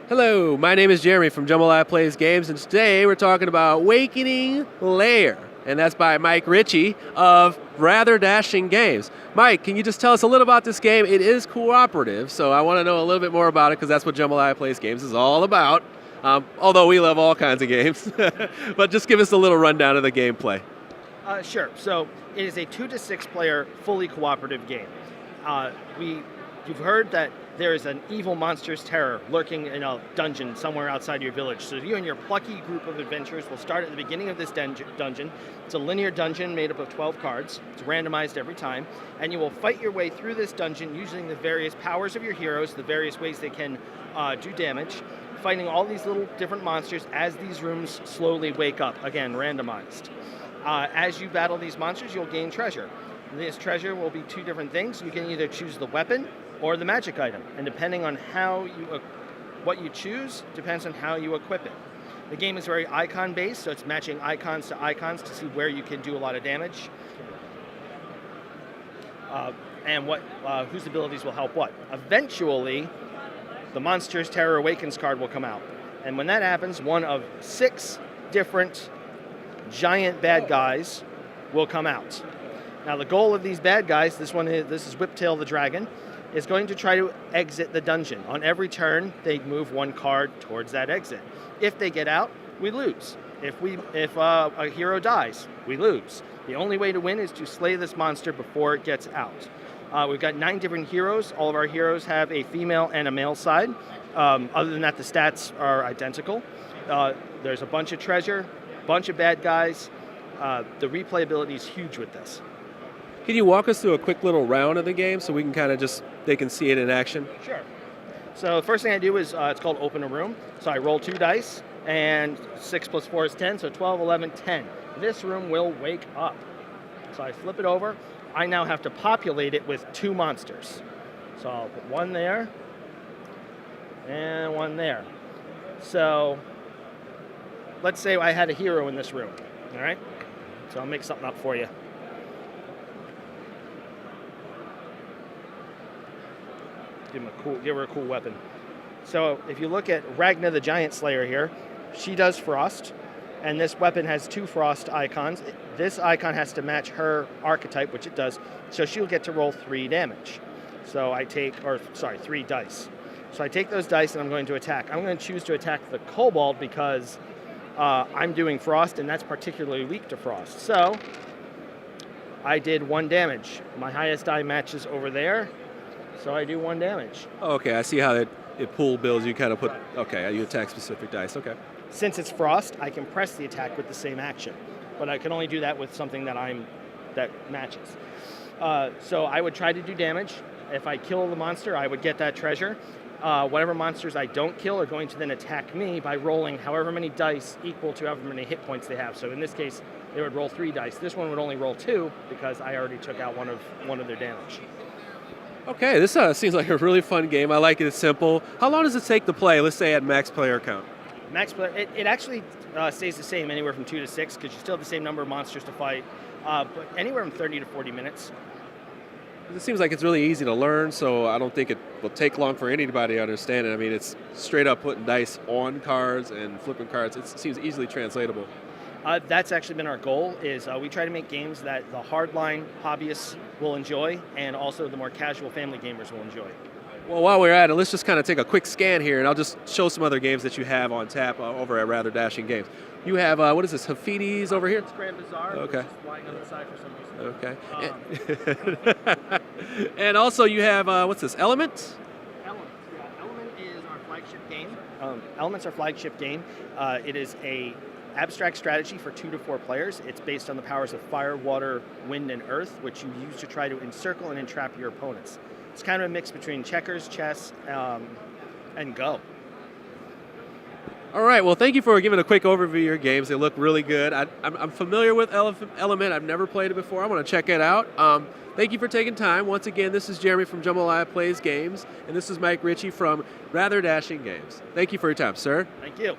Hello, my name is Jeremy from Jambalaya Plays Games, and today we're talking about Awakening Lair, and that's by Mike Ritchie of Rather Dashing Games. Mike, can you just tell us a little about this game? It is cooperative, so I want to know a little bit more about it because that's what Jambalaya Plays Games is all about, although we love all kinds of games. But just give us a little rundown of the gameplay. Sure. So it is a 2 to 6 player fully cooperative game. You've heard that there is an evil monster's terror lurking in a dungeon somewhere outside your village. So you and your plucky group of adventurers will start at the beginning of this dungeon. It's a linear dungeon made up of 12 cards. It's randomized every time. And you will fight your way through this dungeon using the various powers of your heroes, the various ways they can do damage, fighting all these little different monsters as these rooms slowly wake up, again, randomized. As you battle these monsters, you'll gain treasure. This treasure will be 2 different things. You can either choose the weapon or the magic item, and depending on what you choose, depends on how you equip it. The game is very icon-based, so it's matching icons to see where you can do a lot of damage, and whose abilities will help what. Eventually, the Monster's Terror Awakens card will come out, and when that happens, one of 6 different giant bad guys will come out. Now, the goal of these bad guys, this is Whiptail the Dragon, is going to try to exit the dungeon. On every turn, they move 1 card towards that exit. If they get out, we lose. If a hero dies, we lose. The only way to win is to slay this monster before it gets out. We've got 9 different heroes. All of our heroes have a female and a male side. Other than that, the stats are identical. There's a bunch of treasure, bunch of bad guys. The replayability is huge with this. Can you walk us through a quick little round of the game so we can kind of they can see it in action? Sure. So the first thing I do is, it's called Open a Room. So I roll 2 dice, and 6 plus 4 is 10, so 12, 11, 10. This room will wake up. So I flip it over. I now have to populate it with 2 monsters. So I'll put 1 there, and 1 there. So let's say I had a hero in this room, all right? So I'll make something up for you. Give her a cool weapon. So if you look at Ragna the Giant Slayer here, she does frost, and this weapon has 2 frost icons. This icon has to match her archetype, which it does, so she'll get to roll 3 damage. So 3 dice. So I take those dice and I'm going to attack. I'm going to choose to attack the kobold because I'm doing frost, and that's particularly weak to frost. So I did 1 damage. My highest die matches over there. So I do 1 damage. Okay, I see how it pool builds. You kind of put, okay, you attack specific dice, okay. Since it's frost, I can press the attack with the same action, but I can only do that with something that matches. So I would try to do damage. If I kill the monster, I would get that treasure. Whatever monsters I don't kill are going to then attack me by rolling however many dice equal to however many hit points they have. So in this case, they would roll 3 dice. This one would only roll 2 because I already took out one of their damage. Okay, this seems like a really fun game. I like it. It's simple. How long does it take to play, let's say at max player count? Max player, it actually stays the same anywhere from 2 to 6 because you still have the same number of monsters to fight, but anywhere from 30 to 40 minutes. It seems like it's really easy to learn, so I don't think it will take long for anybody to understand it. I mean, it's straight up putting dice on cards and flipping cards. It seems easily translatable. That's actually been our goal, is we try to make games that the hardline hobbyists will enjoy and also the more casual family gamers will enjoy. Well, while we're at it, let's just kind of take a quick scan here, and I'll just show some other games that you have on tap over at Rather Dashing Games. You have, what is this, Hafid's over here? It's Grand Bazaar, okay. Which is lying on the side for some reason. Okay. And also you have, what's this, Element? Element, yeah. Element is our flagship game. Element's our flagship game. It is a abstract strategy for 2 to 4 players. It's based on the powers of fire, water, wind, and earth, which you use to try to encircle and entrap your opponents. It's kind of a mix between checkers, chess, and Go. All right, well, thank you for giving a quick overview of your games. They look really good. I'm familiar with Element. I've never played it before. I want to check it out. Thank you for taking time. Once again, this is Jeremy from Jambalaya Plays Games, and this is Mike Ritchie from Rather Dashing Games. Thank you for your time, sir. Thank you.